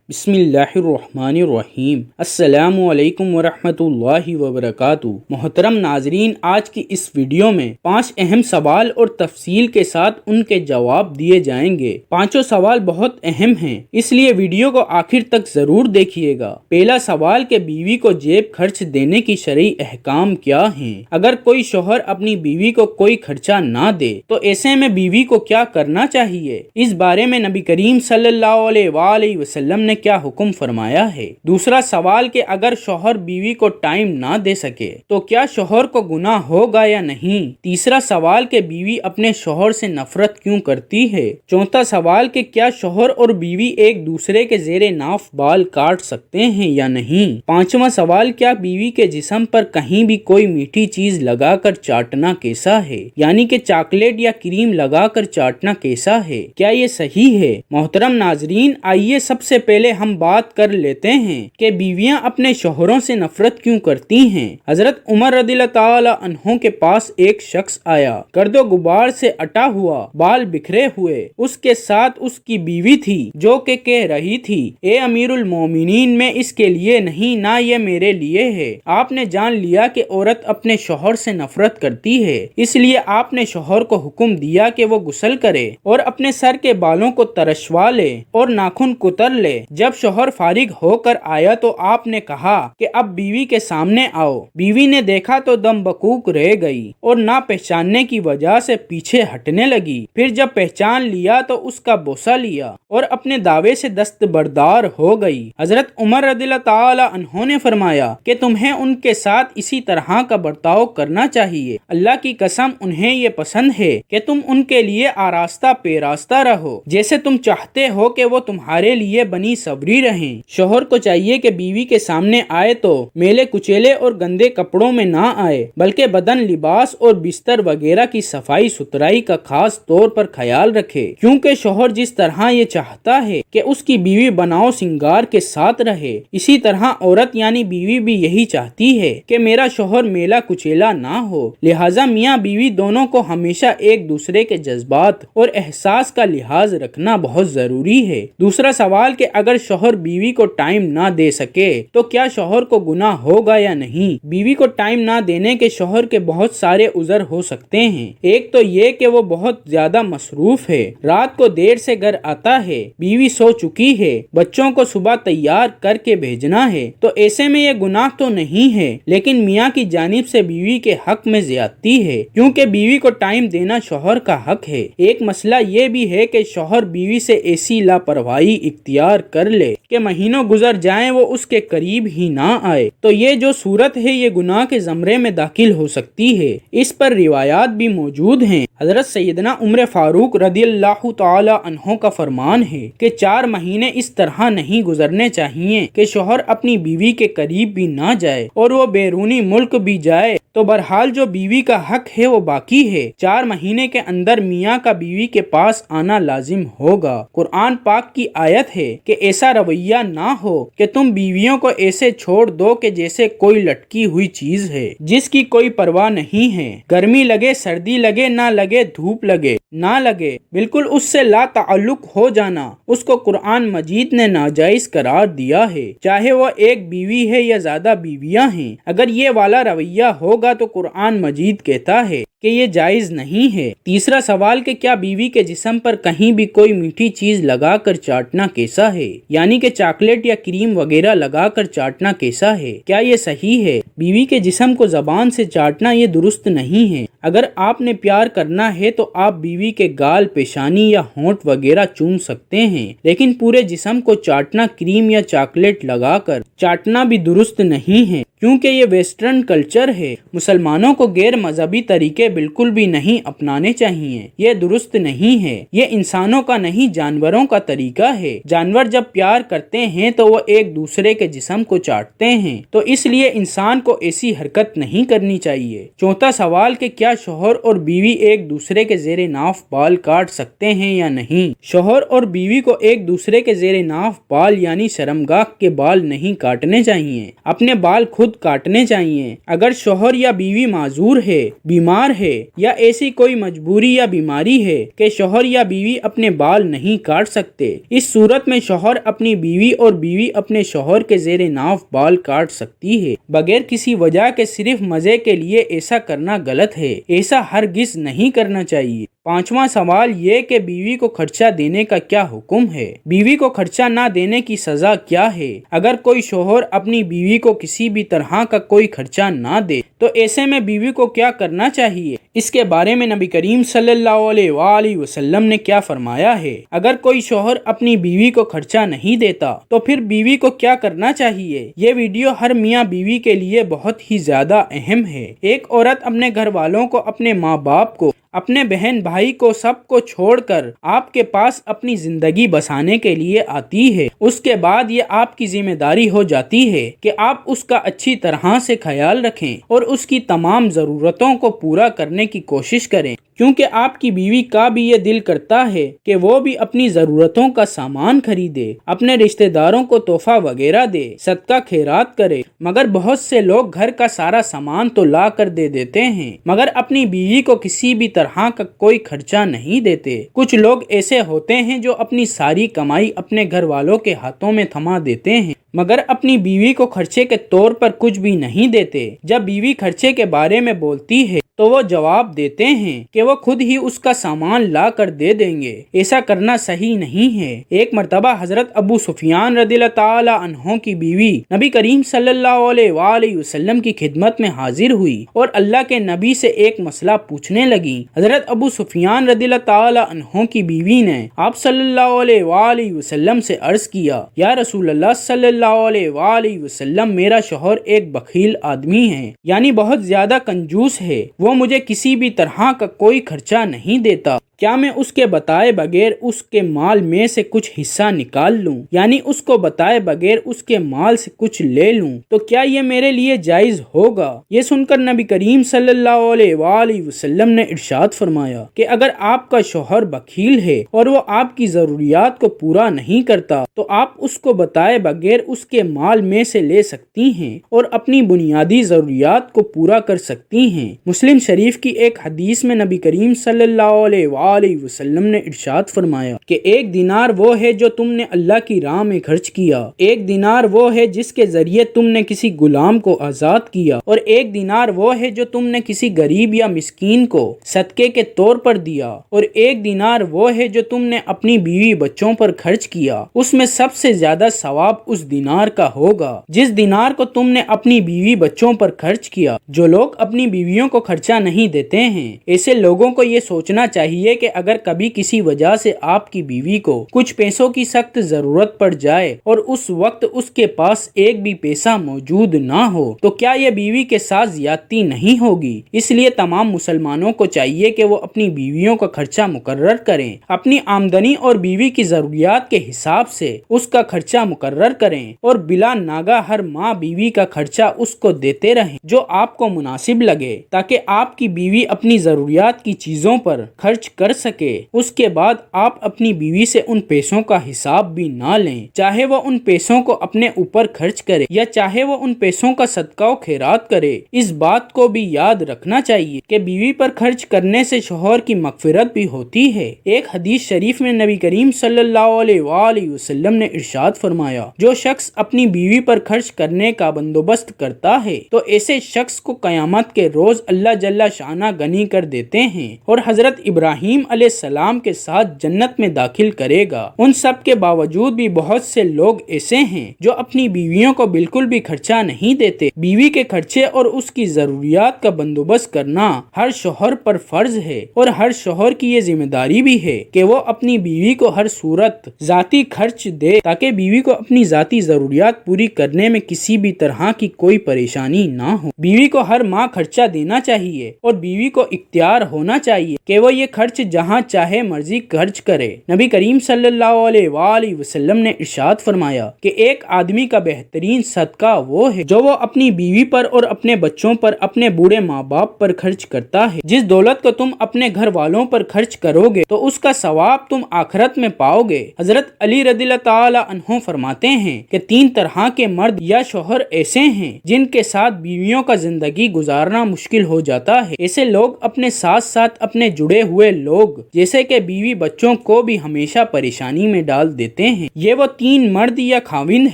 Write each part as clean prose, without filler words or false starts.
بسم اللہ الرحمن الرحیم۔ السلام علیکم ورحمۃ اللہ وبرکاتہ۔ محترم ناظرین، آج کی اس ویڈیو میں 5 اہم سوال اور تفصیل کے ساتھ ان کے جواب دیے جائیں گے۔ پانچوں سوال بہت اہم ہیں، اس لیے ویڈیو کو آخر تک ضرور دیکھیے گا۔ پہلا سوال کہ بیوی کو جیب خرچ دینے کی شرعی احکام کیا ہیں؟ اگر کوئی شوہر اپنی بیوی کو کوئی خرچہ نہ دے تو ایسے میں بیوی کو کیا کرنا چاہیے؟ اس بارے میں نبی کریم صلی اللہ علیہ وآلہ وسلم نے کیا حکم فرمایا ہے؟ دوسرا سوال کہ اگر شوہر بیوی کو ٹائم نہ دے سکے تو کیا شوہر کو گناہ ہوگا یا نہیں؟ تیسرا سوال کہ بیوی اپنے شوہر سے نفرت کیوں کرتی ہے؟ چوتھا سوال کہ کیا شوہر اور بیوی ایک دوسرے کے زیر ناف بال کاٹ سکتے ہیں یا نہیں؟ پانچواں سوال کیا بیوی کے جسم پر کہیں بھی کوئی میٹھی چیز لگا کر چاٹنا کیسا ہے؟ یعنی کہ چاکلیٹ یا کریم لگا کر چاٹنا کیسا ہے؟ کیا یہ صحیح ہے؟ محترم ناظرین، آئیے سب سے پہلے ہم بات کر لیتے ہیں کہ بیویاں اپنے شوہروں سے نفرت کیوں کرتی ہیں۔ حضرت عمر رضی اللہ تعالی عنہ کے پاس ایک شخص آیا، گرد و غبار سے اٹا ہوا، بال بکھرے ہوئے، اس کے ساتھ اس کی بیوی تھی جو کہ کہہ رہی تھی، اے امیر المومنین، میں اس کے لیے نہیں، نہ یہ میرے لیے ہے۔ آپ نے جان لیا کہ عورت اپنے شوہر سے نفرت کرتی ہے، اس لیے آپ نے شوہر کو حکم دیا کہ وہ غسل کرے اور اپنے سر کے بالوں کو ترشوا لے اور ناخن کتر لے۔ جب شوہر فارغ ہو کر آیا تو آپ نے کہا کہ اب بیوی کے سامنے آؤ۔ بیوی نے دیکھا تو دم بکوک رہ گئی اور نہ پہچاننے کی وجہ سے پیچھے ہٹنے لگی۔ پھر جب پہچان لیا تو اس کا بوسہ لیا اور اپنے دعوے سے دستبردار ہو گئی۔ حضرت عمر رضی اللہ تعالی عنہ نے فرمایا کہ تمہیں ان کے ساتھ اسی طرح کا برتاؤ کرنا چاہیے۔ اللہ کی قسم انہیں یہ پسند ہے کہ تم ان کے لیے آراستہ پیراستہ رہو، جیسے تم چاہتے ہو کہ وہ تمہارے لیے بنی صبری رہیں۔ شوہر کو چاہیے کہ بیوی کے سامنے آئے تو میلے کچیلے اور گندے کپڑوں میں نہ آئے، بلکہ بدن، لباس اور بستر وغیرہ کی صفائی ستھرائی کا خاص طور پر خیال رکھے، کیونکہ شوہر جس طرح یہ چاہتا ہے کہ اس کی بیوی بناؤ سنگار کے ساتھ رہے، اسی طرح عورت یعنی بیوی بھی یہی چاہتی ہے کہ میرا شوہر میلا کچیلا نہ ہو۔ لہٰذا میاں بیوی دونوں کو ہمیشہ ایک دوسرے کے جذبات اور احساس کا لحاظ رکھنا بہت ضروری ہے۔ دوسرا سوال کہ اگر شوہر بیوی کو ٹائم نہ دے سکے تو کیا شوہر کو گناہ ہوگا یا نہیں؟ بیوی کو ٹائم نہ دینے کے شوہر کے بہت سارے عذر ہو سکتے ہیں۔ ایک تو یہ کہ وہ بہت زیادہ مصروف ہے، رات کو دیر سے گھر آتا ہے، بیوی سو چکی ہے، بچوں کو صبح تیار کر کے بھیجنا ہے، تو ایسے میں یہ گناہ تو نہیں ہے، لیکن میاں کی جانب سے بیوی کے حق میں زیادتی ہے، کیونکہ بیوی کو ٹائم دینا شوہر کا حق ہے۔ ایک مسئلہ یہ بھی ہے کہ شوہر بیوی سے ایسی لاپرواہی اختیار کر لے کہ مہینوں گزر جائیں وہ اس کے قریب ہی نہ آئے، تو یہ جو صورت ہے یہ گناہ کے زمرے میں داخل ہو سکتی ہے۔ اس پر روایات بھی موجود ہیں۔ حضرت سیدنا عمر فاروق رضی اللہ تعالی عنہ کا فرمان ہے کہ 4 مہینے اس طرح نہیں گزرنے چاہیے کہ شوہر اپنی بیوی کے قریب بھی نہ جائے، اور وہ بیرونی ملک بھی جائے تو بہرحال جو بیوی کا حق ہے وہ باقی ہے۔ 4 مہینے کے اندر میاں کا بیوی کے پاس آنا لازم ہوگا۔ قرآن پاک کی آیت ہے کہ ایسا رویہ نہ ہو کہ تم بیویوں کو ایسے چھوڑ دو کہ جیسے کوئی لٹکی ہوئی چیز ہے جس کی کوئی پرواہ نہیں ہے، گرمی لگے، سردی لگے، نہ لگے، دھوپ لگے نہ لگے، بالکل اس سے لا تعلق ہو جانا، اس کو قرآن مجید نے ناجائز قرار دیا ہے، چاہے وہ ایک بیوی ہے یا زیادہ بیویاں ہیں۔ اگر یہ والا رویہ ہوگا تو قرآن مجید کہتا ہے کہ یہ جائز نہیں ہے۔ تیسرا سوال کہ کیا بیوی کے جسم پر کہیں بھی کوئی میٹھی چیز لگا کر چاٹنا کیسا ہے؟ یعنی کہ چاکلیٹ یا کریم وغیرہ لگا کر چاٹنا کیسا ہے؟ کیا یہ صحیح ہے؟ بیوی کے جسم کو زبان سے چاٹنا یہ درست نہیں ہے۔ اگر آپ نے پیار کرنا ہے تو آپ بیوی کے گال، پیشانی یا ہونٹ وغیرہ چوم سکتے ہیں، لیکن پورے جسم کو چاٹنا، کریم یا چاکلیٹ لگا کر چاٹنا بھی درست نہیں ہے، کیونکہ یہ ویسٹرن کلچر ہے۔ مسلمانوں کو غیر مذہبی طریقے بالکل بھی نہیں اپنانے چاہیے، یہ درست نہیں ہے۔ یہ انسانوں کا نہیں، جانوروں کا طریقہ ہے۔ جانور جب پیار کرتے ہیں تو وہ ایک دوسرے کے جسم کو چاٹتے ہیں، تو اس لیے انسان کو ایسی حرکت نہیں کرنی چاہیے۔ چوتھا سوال کہ کیا شوہر اور بیوی ایک دوسرے کے زیر ناف بال کاٹ سکتے ہیں یا نہیں؟ شوہر اور بیوی کو ایک دوسرے کے زیر ناف بال یعنی شرمگاہ کے بال نہیں کاٹنے چاہیے۔ اپنے بال خود خود کاٹنے چاہیے۔ اگر شوہر یا بیوی معذور ہے، بیمار ہے یا ایسی کوئی مجبوری یا بیماری ہے کہ شوہر یا بیوی اپنے بال نہیں کاٹ سکتے، اس صورت میں شوہر اپنی بیوی اور بیوی اپنے شوہر کے زیر ناف بال کاٹ سکتی ہے بغیر کسی وجہ کے، صرف مزے کے لیے۔ ایسا کرنا غلط ہے، ایسا ہرگز نہیں کرنا چاہیے۔ پانچواں سوال یہ کہ بیوی کو خرچہ دینے کا کیا حکم ہے؟ بیوی کو خرچہ نہ دینے کی سزا کیا ہے؟ اگر کوئی شوہر اپنی بیوی کو کسی بھی طرح کا کوئی خرچہ نہ دے تو ایسے میں بیوی کو کیا کرنا چاہیے؟ اس کے بارے میں نبی کریم صلی اللہ علیہ وآلہ وسلم نے کیا فرمایا ہے؟ اگر کوئی شوہر اپنی بیوی کو خرچہ نہیں دیتا تو پھر بیوی کو کیا کرنا چاہیے؟ یہ ویڈیو ہر میاں بیوی کے لیے بہت ہی زیادہ اہم ہے۔ ایک عورت اپنے گھر والوں کو، اپنے ماں باپ کو، اپنے بہن بھائی کو، سب کو چھوڑ کر آپ کے پاس اپنی زندگی بسانے کے لیے آتی ہے۔ اس کے بعد یہ آپ کی ذمہ داری ہو جاتی ہے کہ آپ اس کا اچھی طرح سے خیال رکھیں اور اس کی تمام ضرورتوں کو پورا کرنے کی کوشش کریں، کیونکہ آپ کی بیوی کا بھی یہ دل کرتا ہے کہ وہ بھی اپنی ضرورتوں کا سامان خریدے، اپنے رشتہ داروں کو تحفہ وغیرہ دے، صدقہ خیرات کرے، مگر بہت سے لوگ گھر کا سارا سامان تو لا کر دے دیتے ہیں مگر اپنی بیوی کو کسی بھی طرح کا کوئی خرچہ نہیں دیتے۔ کچھ لوگ ایسے ہوتے ہیں جو اپنی ساری کمائی اپنے گھر والوں کے ہاتھوں میں تھما دیتے ہیں مگر اپنی بیوی کو خرچے کے طور پر کچھ بھی نہیں دیتے۔ جب بیوی خرچے کے بارے میں بولتی ہے تو وہ جواب دیتے ہیں کہ وہ خود ہی اس کا سامان لا کر دے دیں گے۔ ایسا کرنا صحیح نہیں ہے۔ ایک مرتبہ حضرت ابو سفیان رضی اللہ تعالی عنہ کی بیوی نبی کریم صلی اللہ علیہ وآلہ وسلم کی خدمت میں حاضر ہوئی اور اللہ کے نبی سے ایک مسئلہ پوچھنے لگی۔ حضرت ابو سفیان رضی اللہ تعالی عنہ کی بیوی نے آپ صلی اللہ علیہ وآلہ وسلم سے عرض کیا، یا رسول اللہ صلی اللہ علیہ وآلہ وسلم، میرا شوہر ایک بخیل آدمی ہے، یعنی بہت زیادہ کنجوس ہے، وہ مجھے کسی بھی طرح کا کوئی خرچہ نہیں دیتا۔ کیا میں اس کے بتائے بغیر اس کے مال میں سے کچھ حصہ نکال لوں، یعنی اس کو بتائے بغیر اس کے مال سے کچھ لے لوں تو کیا یہ میرے لیے جائز ہوگا؟ یہ سن کر نبی کریم صلی اللہ علیہ وآلہ وسلم نے ارشاد فرمایا کہ اگر آپ کا شوہر بخیل ہے اور وہ آپ کی ضروریات کو پورا نہیں کرتا تو آپ اس کو بتائے بغیر اس کے مال میں سے لے سکتی ہیں اور اپنی بنیادی ضروریات کو پورا کر سکتی ہیں۔ مسلم شریف کی ایک حدیث میں نبی کریم صلی اللہ علیہ وسلم نے ارشاد فرمایا کہ ایک دینار وہ ہے جو تم نے اللہ کی راہ میں خرچ کیا، ایک دینار وہ ہے جس کے ذریعے تم نے کسی غلام کو آزاد کیا، اور ایک دینار وہ ہے جو تم نے کسی غریب یا مسکین کو صدقے کے طور پر دیا، اور ایک دینار وہ ہے جو تم نے اپنی بیوی بچوں پر خرچ کیا۔ اس میں سب سے زیادہ ثواب اس دینار کا ہوگا جس دینار کو تم نے اپنی بیوی بچوں پر خرچ کیا۔ جو لوگ اپنی بیویوں کو خرچہ نہیں دیتے ہیں، ایسے لوگوں کو یہ سوچنا چاہیے کہ اگر کبھی کسی وجہ سے آپ کی بیوی کو کچھ پیسوں کی سخت ضرورت پڑ جائے اور اس وقت اس کے پاس ایک بھی پیسہ موجود نہ ہو تو کیا یہ بیوی کے ساتھ زیادتی نہیں ہوگی؟ اس لیے تمام مسلمانوں کو چاہیے کہ وہ اپنی بیویوں کا خرچہ مقرر کریں، اپنی آمدنی اور بیوی کی ضروریات کے حساب سے اس کا خرچہ مقرر کریں اور بلا ناگہ ہر ماہ بیوی کا خرچہ اس کو دیتے رہیں جو آپ کو مناسب لگے، تاکہ آپ کی بیوی اپنی ضروریات کی چیزوں پر خرچ کر سکے۔ اس کے بعد آپ اپنی بیوی سے ان پیسوں کا حساب بھی نہ لیں، چاہے وہ ان پیسوں کو اپنے اوپر خرچ کرے یا چاہے وہ ان پیسوں کا صدقہ و خیرات کرے۔ اس بات کو بھی یاد رکھنا چاہیے کہ بیوی پر خرچ کرنے سے شوہر کی مغفرت بھی ہوتی ہے۔ ایک حدیث شریف میں نبی کریم صلی اللہ علیہ وآلہ وسلم نے ارشاد فرمایا، جو شخص اپنی بیوی پر خرچ کرنے کا بندوبست کرتا ہے تو ایسے شخص کو قیامت کے روز اللہ جل شانہ غنی کر دیتے ہیں اور حضرت ابراہیم علیہ السلام کے ساتھ جنت میں داخل کرے گا۔ ان سب کے باوجود بھی بہت سے لوگ ایسے ہیں جو اپنی بیویوں کو بالکل بھی خرچہ نہیں دیتے۔ بیوی کے خرچے اور اس کی ضروریات کا بندوبست کرنا ہر شوہر پر فرض ہے اور ہر شوہر کی یہ ذمہ داری بھی ہے کہ وہ اپنی بیوی کو ہر صورت ذاتی خرچ دے تاکہ بیوی کو اپنی ذاتی ضروریات پوری کرنے میں کسی بھی طرح کی کوئی پریشانی نہ ہو۔ بیوی کو ہر ماہ خرچہ دینا چاہیے اور بیوی کو اختیار ہونا چاہیے کہ وہ یہ خرچ خرچ جہاں چاہے مرضی خرچ کرے۔ نبی کریم صلی اللہ علیہ وآلہ وسلم نے ارشاد فرمایا کہ ایک آدمی کا بہترین صدقہ وہ ہے جو وہ اپنی بیوی پر اور اپنے بچوں پر، اپنے بوڑھے ماں باپ پر خرچ کرتا ہے۔ جس دولت کو تم اپنے گھر والوں پر خرچ کرو گے تو اس کا ثواب تم آخرت میں پاؤ گے۔ حضرت علی رضی اللہ تعالی عنہ فرماتے ہیں کہ 3 طرح کے مرد یا شوہر ایسے ہیں جن کے ساتھ بیویوں کا زندگی گزارنا مشکل ہو جاتا ہے۔ ایسے لوگ اپنے ساتھ ساتھ اپنے جڑے ہوئے لوگ جیسے کہ بیوی بچوں کو بھی ہمیشہ پریشانی میں ڈال دیتے ہیں۔ یہ وہ 3 مرد یا خاوند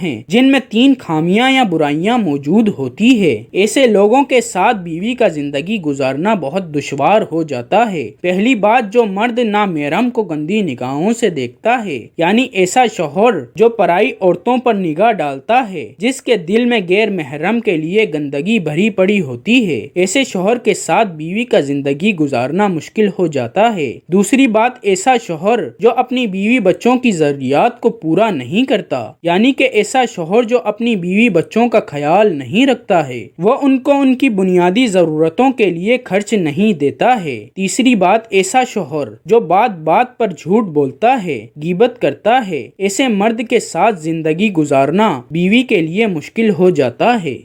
ہیں جن میں 3 خامیاں یا برائیاں موجود ہوتی ہے۔ ایسے لوگوں کے ساتھ بیوی کا زندگی گزارنا بہت دشوار ہو جاتا ہے۔ پہلی بات، جو مرد نامحرم کو گندی نگاہوں سے دیکھتا ہے، یعنی ایسا شوہر جو پرائی عورتوں پر نگاہ ڈالتا ہے، جس کے دل میں غیر محرم کے لیے گندگی بھری پڑی ہوتی ہے، ایسے شوہر کے ساتھ بیوی کا زندگی گزارنا مشکل ہو جاتا ہے۔ دوسری بات، ایسا شوہر جو اپنی بیوی بچوں کی ضروریات کو پورا نہیں کرتا، یعنی کہ ایسا شوہر جو اپنی بیوی بچوں کا خیال نہیں رکھتا ہے، وہ ان کو ان کی بنیادی ضرورتوں کے لیے خرچ نہیں دیتا ہے۔ تیسری بات، ایسا شوہر جو بات بات پر جھوٹ بولتا ہے، غیبت کرتا ہے، ایسے مرد کے ساتھ زندگی گزارنا بیوی کے لیے مشکل ہو جاتا ہے۔